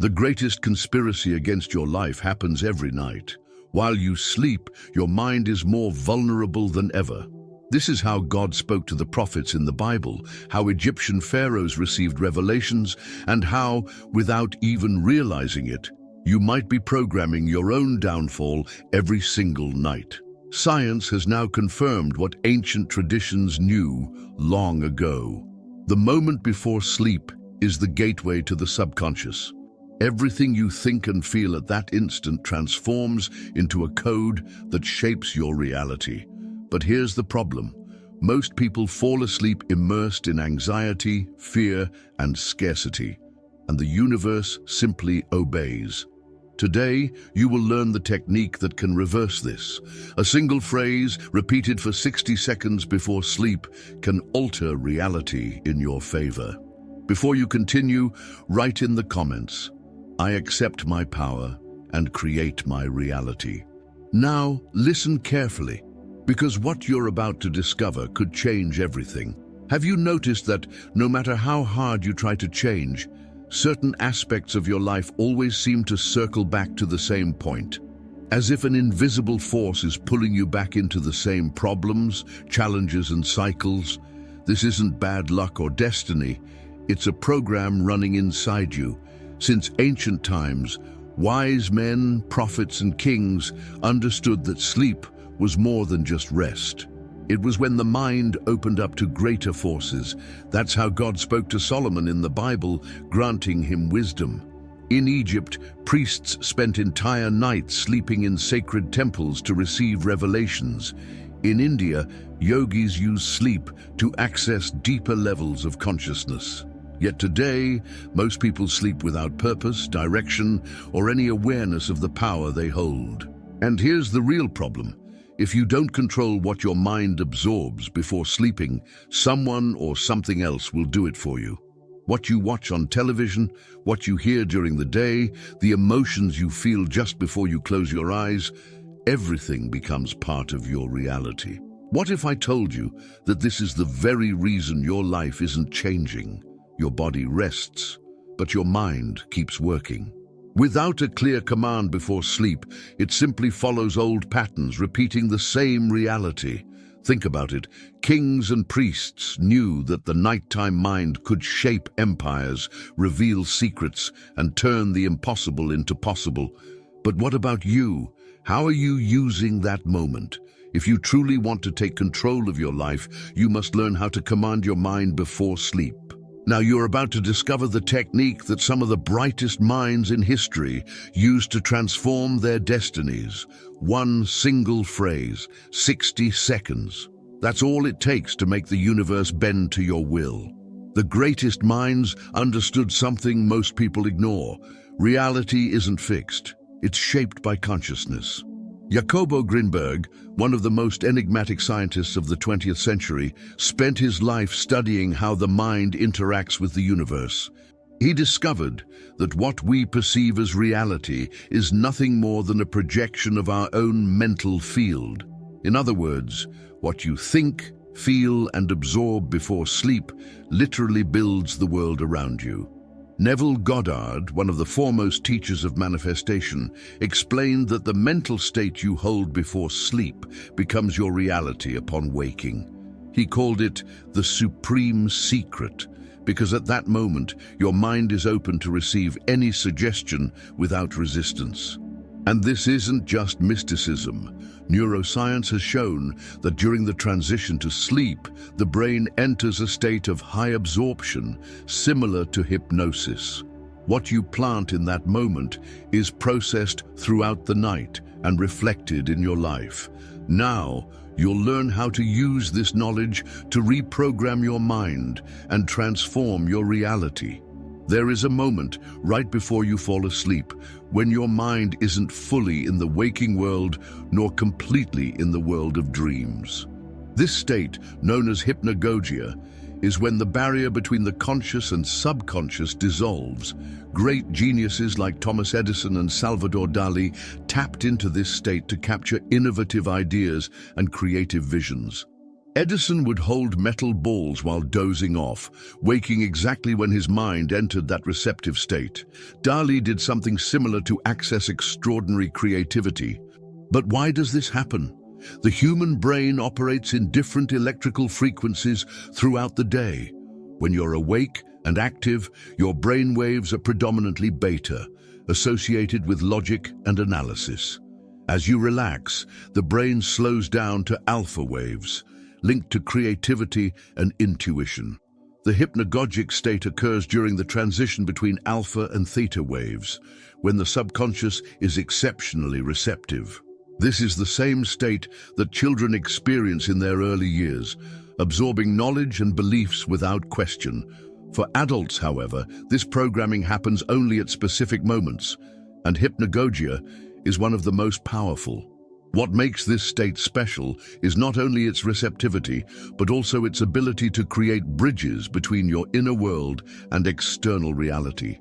The greatest conspiracy against your life happens every night. While you sleep, your mind is more vulnerable than ever. This is how God spoke to the prophets in the Bible, how Egyptian pharaohs received revelations, and how, without even realizing it, you might be programming your own downfall every single night. Science has now confirmed what ancient traditions knew long ago. The moment before sleep is the gateway to the subconscious. Everything you think and feel at that instant transforms into a code that shapes your reality. But here's the problem. Most people fall asleep immersed in anxiety, fear, and scarcity, and the universe simply obeys. Today, you will learn the technique that can reverse this. A single phrase, repeated for 60 seconds before sleep, can alter reality in your favor. Before you continue, write in the comments, "I accept my power and create my reality." Now, listen carefully, because what you're about to discover could change everything. Have you noticed that no matter how hard you try to change, certain aspects of your life always seem to circle back to the same point? As if an invisible force is pulling you back into the same problems, challenges, and cycles. This isn't bad luck or destiny. It's a program running inside you. Since ancient times, wise men, prophets, and kings understood that sleep was more than just rest. It was when the mind opened up to greater forces. That's how God spoke to Solomon in the Bible, granting him wisdom. In Egypt, priests spent entire nights sleeping in sacred temples to receive revelations. In India, yogis use sleep to access deeper levels of consciousness. Yet today, most people sleep without purpose, direction, or any awareness of the power they hold. And here's the real problem. If you don't control what your mind absorbs before sleeping, someone or something else will do it for you. What you watch on television, what you hear during the day, the emotions you feel just before you close your eyes, everything becomes part of your reality. What if I told you that this is the very reason your life isn't changing? Your body rests, but your mind keeps working. Without a clear command before sleep, it simply follows old patterns, repeating the same reality. Think about it. Kings and priests knew that the nighttime mind could shape empires, reveal secrets, and turn the impossible into possible. But what about you? How are you using that moment? If you truly want to take control of your life, you must learn how to command your mind before sleep. Now you're about to discover the technique that some of the brightest minds in history used to transform their destinies. One single phrase, 60 seconds. That's all it takes to make the universe bend to your will. The greatest minds understood something most people ignore. Reality isn't fixed. It's shaped by consciousness. Jacobo Grinberg, one of the most enigmatic scientists of the 20th century, spent his life studying how the mind interacts with the universe. He discovered that what we perceive as reality is nothing more than a projection of our own mental field. In other words, what you think, feel, and absorb before sleep literally builds the world around you. Neville Goddard, one of the foremost teachers of manifestation, explained that the mental state you hold before sleep becomes your reality upon waking. He called it the supreme secret, because at that moment, your mind is open to receive any suggestion without resistance. And this isn't just mysticism. Neuroscience has shown that during the transition to sleep, the brain enters a state of high absorption, similar to hypnosis. What you plant in that moment is processed throughout the night and reflected in your life. Now, you'll learn how to use this knowledge to reprogram your mind and transform your reality. There is a moment right before you fall asleep when your mind isn't fully in the waking world nor completely in the world of dreams. This state, known as hypnagogia, is when the barrier between the conscious and subconscious dissolves. Great geniuses like Thomas Edison and Salvador Dali tapped into this state to capture innovative ideas and creative visions. Edison would hold metal balls while dozing off, waking exactly when his mind entered that receptive state. Dali did something similar to access extraordinary creativity. But why does this happen? The human brain operates in different electrical frequencies throughout the day. When you're awake and active, your brain waves are predominantly beta, associated with logic and analysis. As you relax, the brain slows down to alpha waves, linked to creativity and intuition. The hypnagogic state occurs during the transition between alpha and theta waves, when the subconscious is exceptionally receptive. This is the same state that children experience in their early years, absorbing knowledge and beliefs without question. For adults, however, this programming happens only at specific moments, and hypnagogia is one of the most powerful. What makes this state special is not only its receptivity, but also its ability to create bridges between your inner world and external reality.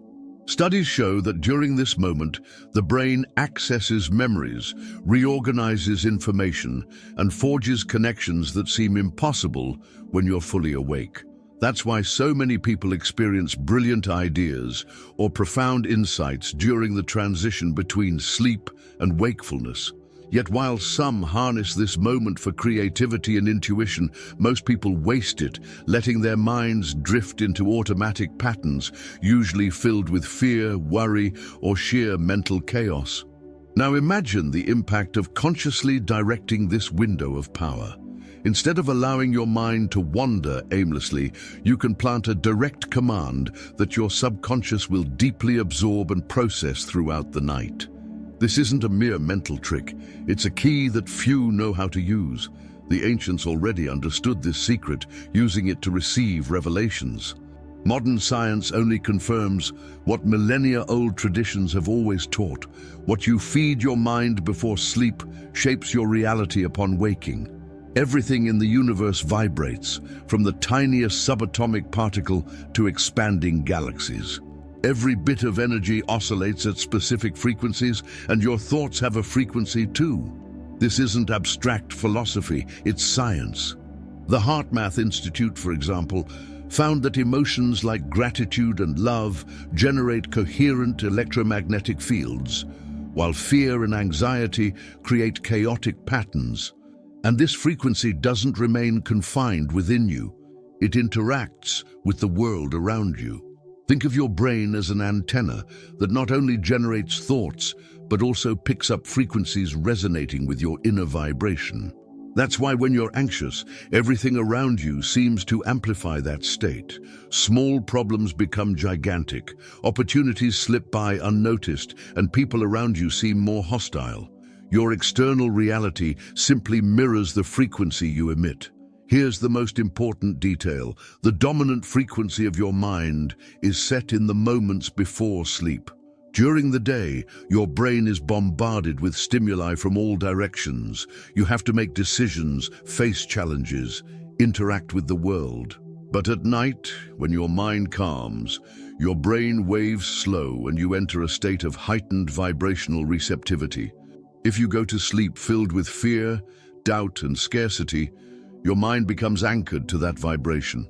Studies show that during this moment, the brain accesses memories, reorganizes information, and forges connections that seem impossible when you're fully awake. That's why so many people experience brilliant ideas or profound insights during the transition between sleep and wakefulness. Yet while some harness this moment for creativity and intuition, most people waste it, letting their minds drift into automatic patterns, usually filled with fear, worry, or sheer mental chaos. Now imagine the impact of consciously directing this window of power. Instead of allowing your mind to wander aimlessly, you can plant a direct command that your subconscious will deeply absorb and process throughout the night. This isn't a mere mental trick, it's a key that few know how to use. The ancients already understood this secret, using it to receive revelations. Modern science only confirms what millennia-old traditions have always taught. What you feed your mind before sleep shapes your reality upon waking. Everything in the universe vibrates, from the tiniest subatomic particle to expanding galaxies. Every bit of energy oscillates at specific frequencies, and your thoughts have a frequency too. This isn't abstract philosophy, it's science. The HeartMath Institute, for example, found that emotions like gratitude and love generate coherent electromagnetic fields, while fear and anxiety create chaotic patterns. And this frequency doesn't remain confined within you. It interacts with the world around you. Think of your brain as an antenna that not only generates thoughts, but also picks up frequencies resonating with your inner vibration. That's why when you're anxious, everything around you seems to amplify that state. Small problems become gigantic, opportunities slip by unnoticed, and people around you seem more hostile. Your external reality simply mirrors the frequency you emit. Here's the most important detail. The dominant frequency of your mind is set in the moments before sleep. During the day, your brain is bombarded with stimuli from all directions. You have to make decisions, face challenges, interact with the world. But at night, when your mind calms, your brain waves slow and you enter a state of heightened vibrational receptivity. If you go to sleep filled with fear, doubt, and scarcity, your mind becomes anchored to that vibration.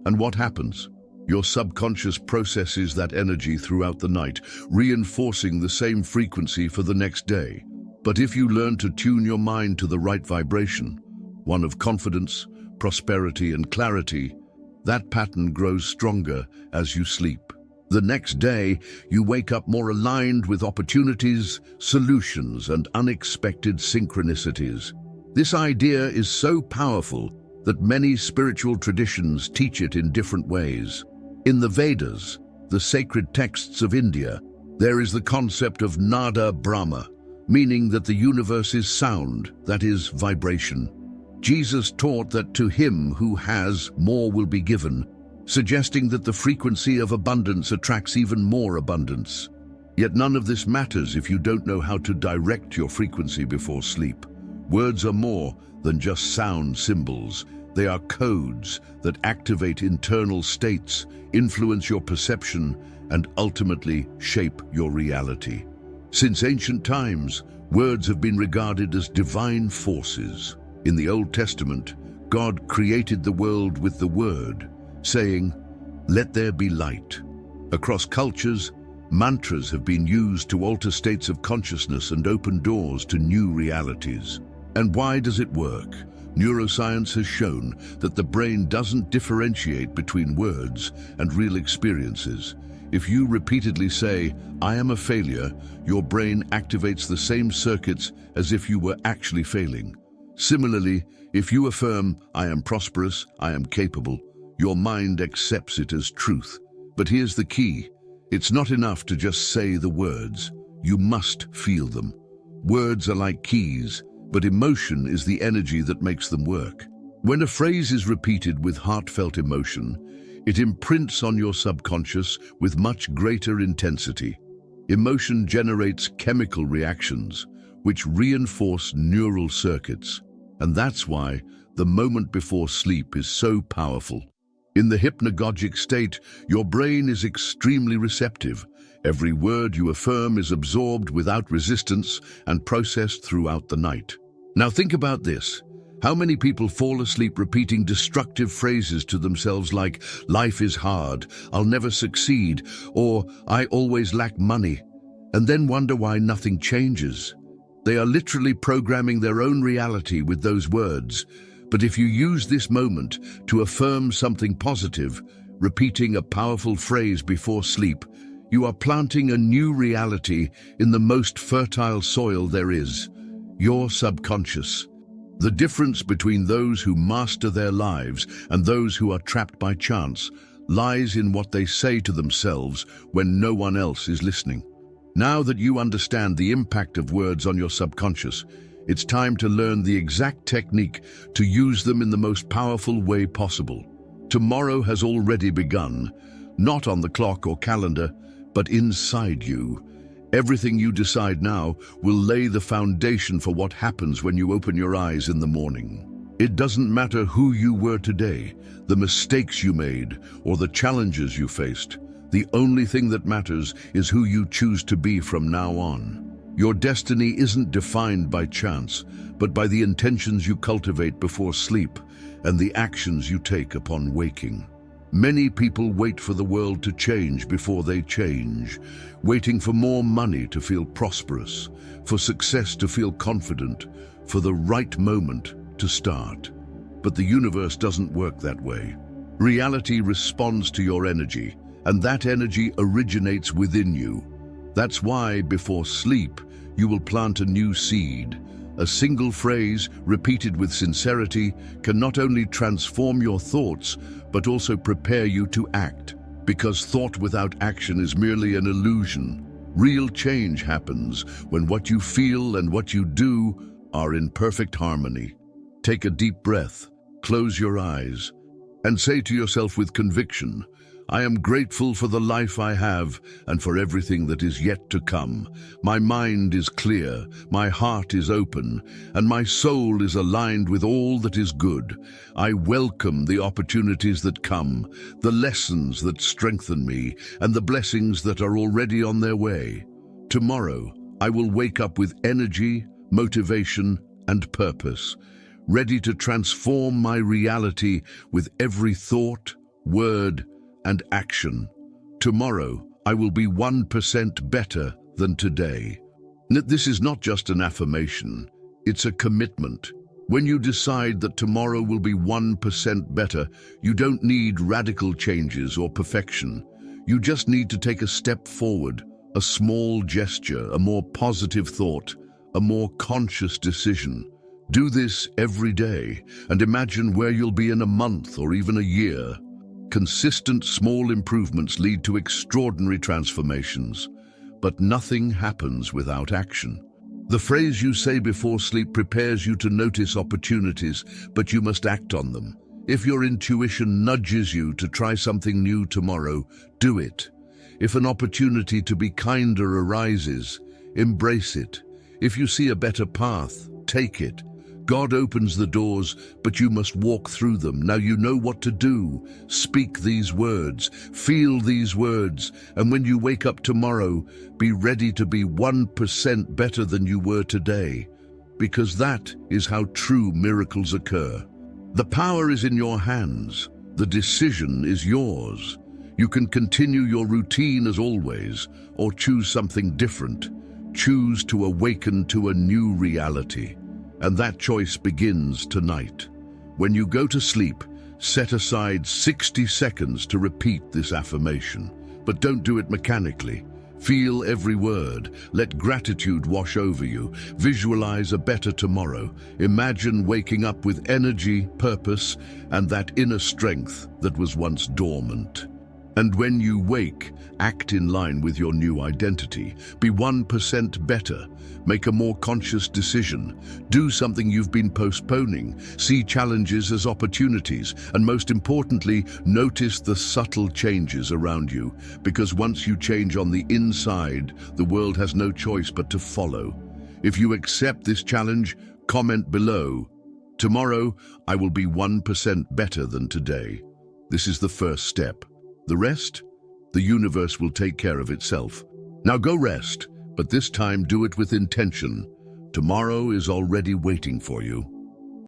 And what happens? Your subconscious processes that energy throughout the night, reinforcing the same frequency for the next day. But if you learn to tune your mind to the right vibration, one of confidence, prosperity, and clarity, that pattern grows stronger as you sleep. The next day, you wake up more aligned with opportunities, solutions, and unexpected synchronicities. This idea is so powerful that many spiritual traditions teach it in different ways. In the Vedas, the sacred texts of India, there is the concept of Nada Brahma, meaning that the universe is sound, that is, vibration. Jesus taught that to him who has, more will be given, suggesting that the frequency of abundance attracts even more abundance. Yet none of this matters if you don't know how to direct your frequency before sleep. Words are more than just sound symbols. They are codes that activate internal states, influence your perception, and ultimately shape your reality. Since ancient times, words have been regarded as divine forces. In the Old Testament, God created the world with the word, saying, "Let there be light." Across cultures, mantras have been used to alter states of consciousness and open doors to new realities. And why does it work? Neuroscience has shown that the brain doesn't differentiate between words and real experiences. If you repeatedly say, "I am a failure," your brain activates the same circuits as if you were actually failing. Similarly, if you affirm, "I am prosperous, I am capable," your mind accepts it as truth. But here's the key. It's not enough to just say the words. You must feel them. Words are like keys, but emotion is the energy that makes them work. When a phrase is repeated with heartfelt emotion, it imprints on your subconscious with much greater intensity. Emotion generates chemical reactions, which reinforce neural circuits. And that's why the moment before sleep is so powerful. In the hypnagogic state, your brain is extremely receptive. Every word you affirm is absorbed without resistance and processed throughout the night. Now think about this. How many people fall asleep repeating destructive phrases to themselves like, "Life is hard," "I'll never succeed," or "I always lack money," and then wonder why nothing changes? They are literally programming their own reality with those words. But if you use this moment to affirm something positive, repeating a powerful phrase before sleep, you are planting a new reality in the most fertile soil there is, your subconscious. The difference between those who master their lives and those who are trapped by chance lies in what they say to themselves when no one else is listening. Now that you understand the impact of words on your subconscious, it's time to learn the exact technique to use them in the most powerful way possible. Tomorrow has already begun, not on the clock or calendar, but inside you. Everything you decide now will lay the foundation for what happens when you open your eyes in the morning. It doesn't matter who you were today, the mistakes you made, or the challenges you faced. The only thing that matters is who you choose to be from now on. Your destiny isn't defined by chance, but by the intentions you cultivate before sleep and the actions you take upon waking. Many people wait for the world to change before they change, waiting for more money to feel prosperous, for success to feel confident, for the right moment to start. But the universe doesn't work that way. Reality responds to your energy, and that energy originates within you. That's why, before sleep, you will plant a new seed. A single phrase, repeated with sincerity, can not only transform your thoughts, but also prepare you to act. Because thought without action is merely an illusion. Real change happens when what you feel and what you do are in perfect harmony. Take a deep breath, close your eyes, and say to yourself with conviction, "I am grateful for the life I have and for everything that is yet to come. My mind is clear, my heart is open, and my soul is aligned with all that is good. I welcome the opportunities that come, the lessons that strengthen me, and the blessings that are already on their way. Tomorrow, I will wake up with energy, motivation, and purpose, ready to transform my reality with every thought, word, and action. Tomorrow, I will be 1% better than today." This is not just an affirmation, it's a commitment. When you decide that tomorrow will be 1% better, you don't need radical changes or perfection. You just need to take a step forward, a small gesture, a more positive thought, a more conscious decision. Do this every day and imagine where you'll be in a month or even a year. Consistent small improvements lead to extraordinary transformations, but nothing happens without action. The phrase you say before sleep prepares you to notice opportunities, but you must act on them. If your intuition nudges you to try something new tomorrow, do it. If an opportunity to be kinder arises, embrace it. If you see a better path, take it. God opens the doors, but you must walk through them. Now you know what to do. Speak these words, feel these words, and when you wake up tomorrow, be ready to be 1% better than you were today, because that is how true miracles occur. The power is in your hands. The decision is yours. You can continue your routine as always, or choose something different. Choose to awaken to a new reality. And that choice begins tonight. When you go to sleep, set aside 60 seconds to repeat this affirmation. But don't do it mechanically. Feel every word. Let gratitude wash over you. Visualize a better tomorrow. Imagine waking up with energy, purpose, and that inner strength that was once dormant. And when you wake, act in line with your new identity. Be 1% better. Make a more conscious decision. Do something you've been postponing. See challenges as opportunities. And most importantly, notice the subtle changes around you. Because once you change on the inside, the world has no choice but to follow. If you accept this challenge, comment below. Tomorrow, I will be 1% better than today. This is the first step. The rest? The universe will take care of itself. Now go rest, but this time do it with intention. Tomorrow is already waiting for you.